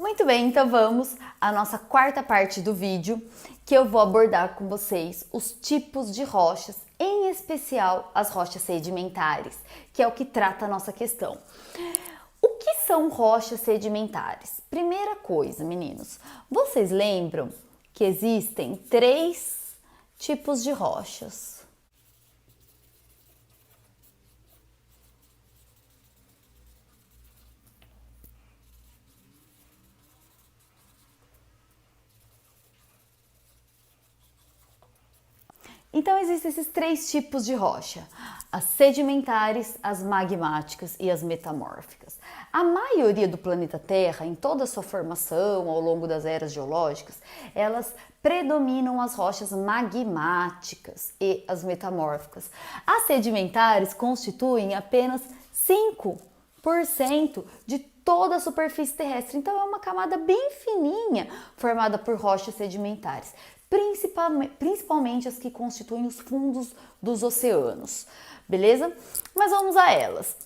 Muito bem, então vamos à nossa quarta parte do vídeo, que eu vou abordar com vocês os tipos de rochas, em especial as rochas sedimentares, que é o que trata a nossa questão. O que são rochas sedimentares? Primeira coisa, meninos, vocês lembram que existem 3 tipos de rochas? Então existem esses 3 tipos de rocha: as sedimentares, as magmáticas e as metamórficas. A maioria do planeta Terra, em toda a sua formação ao longo das eras geológicas, elas predominam as rochas magmáticas e as metamórficas. As sedimentares constituem apenas 5% de toda a superfície terrestre, então é uma camada bem fininha formada por rochas sedimentares, principalmente as que constituem os fundos dos oceanos, beleza? Mas vamos a elas.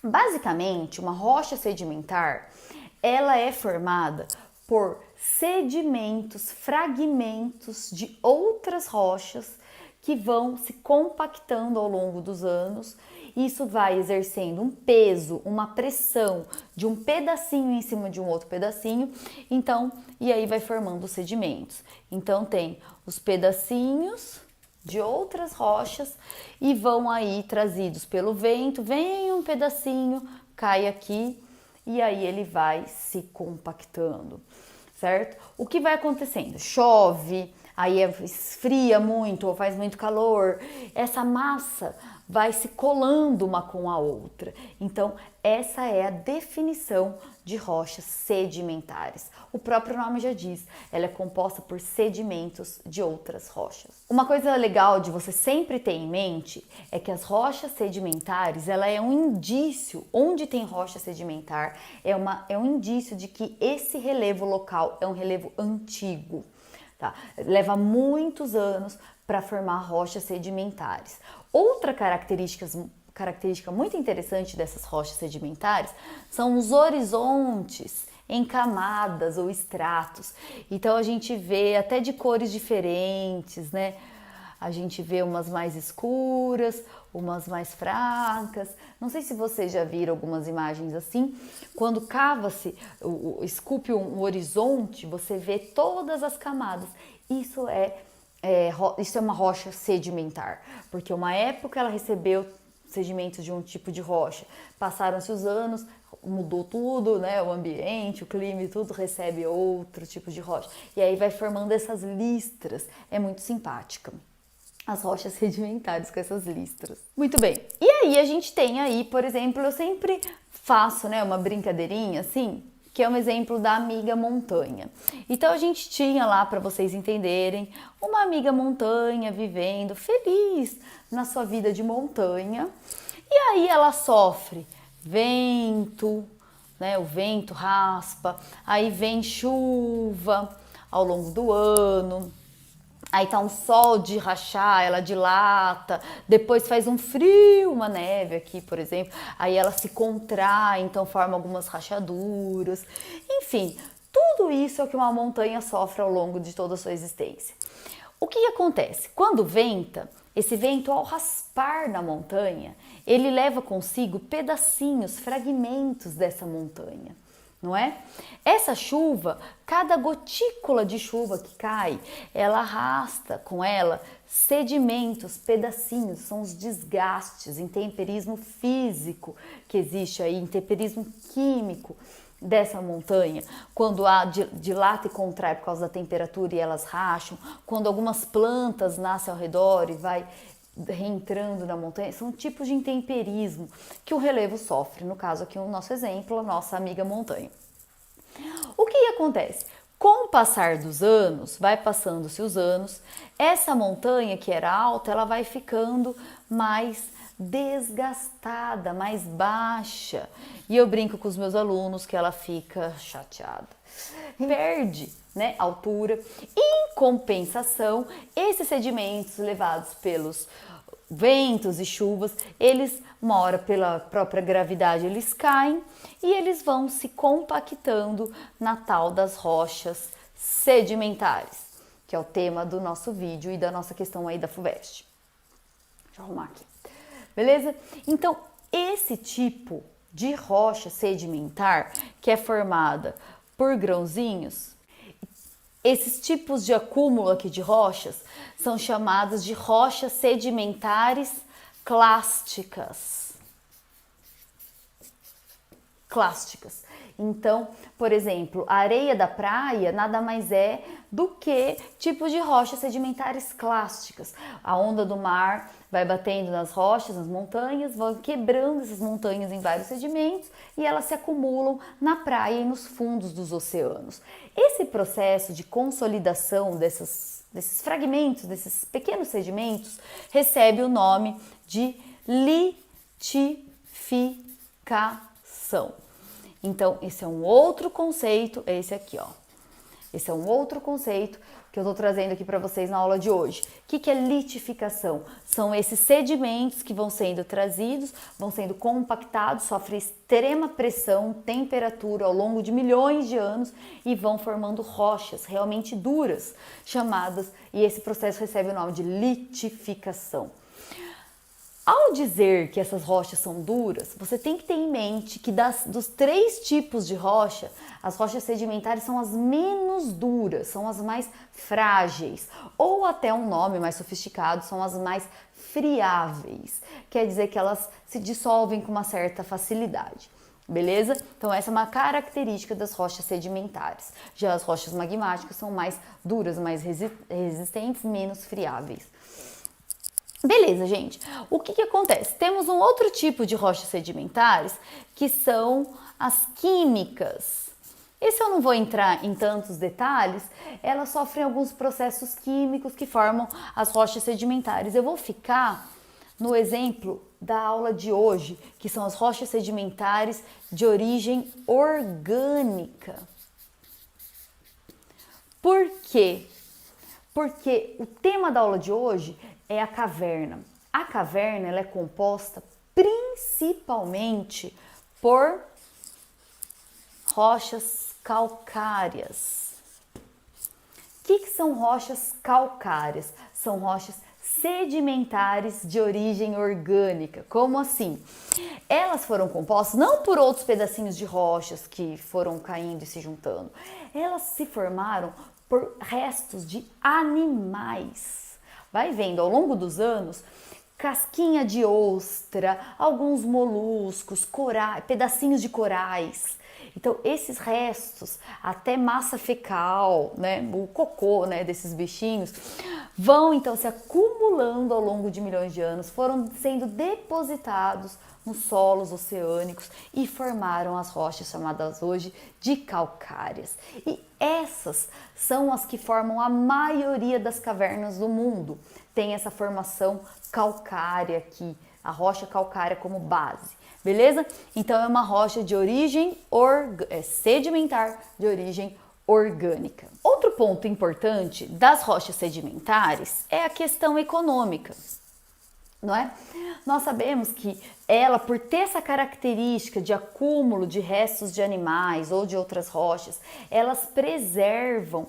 Basicamente, uma rocha sedimentar, ela é formada por sedimentos, fragmentos de outras rochas que vão se compactando ao longo dos anos. Isso vai exercendo um peso, uma pressão de um pedacinho em cima de um outro pedacinho, então, e aí vai formando os sedimentos. Então tem os pedacinhos de outras rochas e vão aí trazidos pelo vento, vem um pedacinho, cai aqui e aí ele vai se compactando, certo? O que vai acontecendo? Chove, aí esfria muito ou faz muito calor, essa massa vai se colando uma com a outra. Então, essa é a definição de rochas sedimentares. O próprio nome já diz, ela é composta por sedimentos de outras rochas. Uma coisa legal de você sempre ter em mente é que as rochas sedimentares, ela é um indício, onde tem rocha sedimentar, é um indício de que esse relevo local é um relevo antigo. Tá? Leva muitos anos para formar rochas sedimentares. Outra característica muito interessante dessas rochas sedimentares são os horizontes em camadas ou estratos. Então a gente vê até de cores diferentes, né? A gente vê umas mais escuras, umas mais fracas. Não sei se vocês já viram algumas imagens assim. Quando cava-se, esculpe um horizonte, você vê todas as camadas. Isso é uma rocha sedimentar, porque uma época ela recebeu sedimentos de um tipo de rocha. Passaram-se os anos, mudou tudo, né? O ambiente, o clima e tudo recebe outro tipo de rocha. E aí vai formando essas listras. É muito simpática as rochas sedimentares com essas listras. Muito bem. E aí a gente tem aí, por exemplo, eu sempre faço, né, uma brincadeirinha assim, que é um exemplo da amiga montanha. Então a gente tinha lá, para vocês entenderem, uma amiga montanha vivendo feliz na sua vida de montanha. E aí ela sofre vento, né? O vento raspa, aí vem chuva ao longo do ano. Aí tá um sol de rachar, ela dilata, depois faz um frio, uma neve aqui, por exemplo, aí ela se contrai, então forma algumas rachaduras. Enfim, tudo isso é o que uma montanha sofre ao longo de toda a sua existência. O que acontece? Quando venta, esse vento ao raspar na montanha, ele leva consigo pedacinhos, fragmentos dessa montanha. Não é? Essa chuva, cada gotícula de chuva que cai, ela arrasta com ela sedimentos, pedacinhos, são os desgastes, intemperismo físico que existe aí, intemperismo químico dessa montanha, quando há dilata e contrai por causa da temperatura e elas racham, quando algumas plantas nascem ao redor e vai reentrando na montanha, são tipos de intemperismo que o relevo sofre, no caso aqui o nosso exemplo, a nossa amiga montanha. O que acontece? Com o passar dos anos, vai passando-se os anos, essa montanha que era alta, ela vai ficando mais desgastada, mais baixa. E eu brinco com os meus alunos que ela fica chateada. Perde, né, altura. Em compensação, esses sedimentos levados ventos e chuvas, eles, uma hora pela própria gravidade, eles caem e eles vão se compactando na tal das rochas sedimentares, que é o tema do nosso vídeo e da nossa questão aí da FUVEST. Deixa eu arrumar aqui. Beleza? Então, esse tipo de rocha sedimentar, que é formada por grãozinhos, esses tipos de acúmulo aqui de rochas são chamados de rochas sedimentares clásticas. Clásticas. Então, por exemplo, a areia da praia nada mais é do que tipos de rochas sedimentares clásticas. A onda do mar vai batendo nas rochas, nas montanhas, vão quebrando essas montanhas em vários sedimentos e elas se acumulam na praia e nos fundos dos oceanos. Esse processo de consolidação desses fragmentos, desses pequenos sedimentos, recebe o nome de litificação. Então, esse é um outro conceito, é esse aqui, ó. Esse é um outro conceito que eu tô trazendo aqui para vocês na aula de hoje. O que é litificação? São esses sedimentos que vão sendo trazidos, vão sendo compactados, sofrem extrema pressão, temperatura ao longo de milhões de anos e vão formando rochas realmente duras, chamadas, e esse processo recebe o nome de litificação. Ao dizer que essas rochas são duras, você tem que ter em mente que dos 3 tipos de rocha, as rochas sedimentares são as menos duras, são as mais frágeis, ou até um nome mais sofisticado, são as mais friáveis. Quer dizer que elas se dissolvem com uma certa facilidade. Beleza? Então essa é uma característica das rochas sedimentares. Já as rochas magmáticas são mais duras, mais resistentes, menos friáveis. Beleza, gente. O que acontece? Temos um outro tipo de rochas sedimentares que são as químicas. Esse eu não vou entrar em tantos detalhes, elas sofrem alguns processos químicos que formam as rochas sedimentares. Eu vou ficar no exemplo da aula de hoje, que são as rochas sedimentares de origem orgânica. Por quê? Porque o tema da aula de hoje é a caverna. A caverna ela é composta principalmente por rochas calcárias. O que são rochas calcárias? São rochas sedimentares de origem orgânica. Como assim? Elas foram compostas não por outros pedacinhos de rochas que foram caindo e se juntando. Elas se formaram por restos de animais. Vai vendo ao longo dos anos, casquinha de ostra, alguns moluscos, corais, pedacinhos de corais. Então, esses restos, até massa fecal, né, o cocô, né, desses bichinhos, vão então se acumulando ao longo de milhões de anos, foram sendo depositados nos solos oceânicos e formaram as rochas chamadas hoje de calcárias. E essas são as que formam a maioria das cavernas do mundo. Tem essa formação calcária aqui, a rocha calcária como base. Beleza? Então é uma rocha de origem sedimentar, de origem orgânica. Outro ponto importante das rochas sedimentares é a questão econômica, não é? Nós sabemos que ela, por ter essa característica de acúmulo de restos de animais ou de outras rochas, elas preservam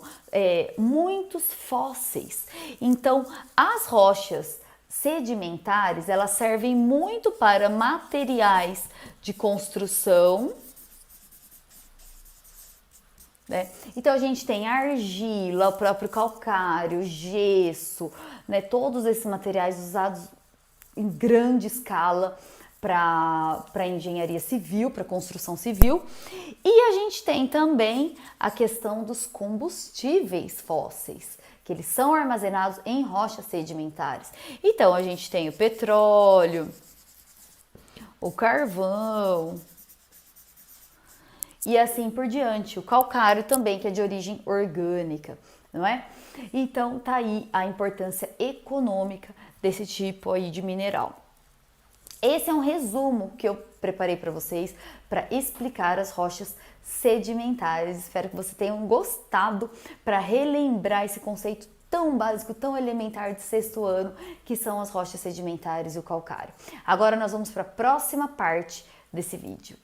muitos fósseis. Então, as rochas sedimentares, elas servem muito para materiais de construção, né? Então a gente tem argila, o próprio calcário, gesso, né? Todos esses materiais usados em grande escala para engenharia civil, para construção civil. E a gente tem também a questão dos combustíveis fósseis, que eles são armazenados em rochas sedimentares. Então, a gente tem o petróleo, o carvão e assim por diante. O calcário também, que é de origem orgânica, não é? Então, tá aí a importância econômica desse tipo aí de mineral. Esse é um resumo que eu preparei para vocês para explicar as rochas sedimentares. Espero que vocês tenham gostado para relembrar esse conceito tão básico, tão elementar de sexto ano, que são as rochas sedimentares e o calcário. Agora nós vamos para a próxima parte desse vídeo.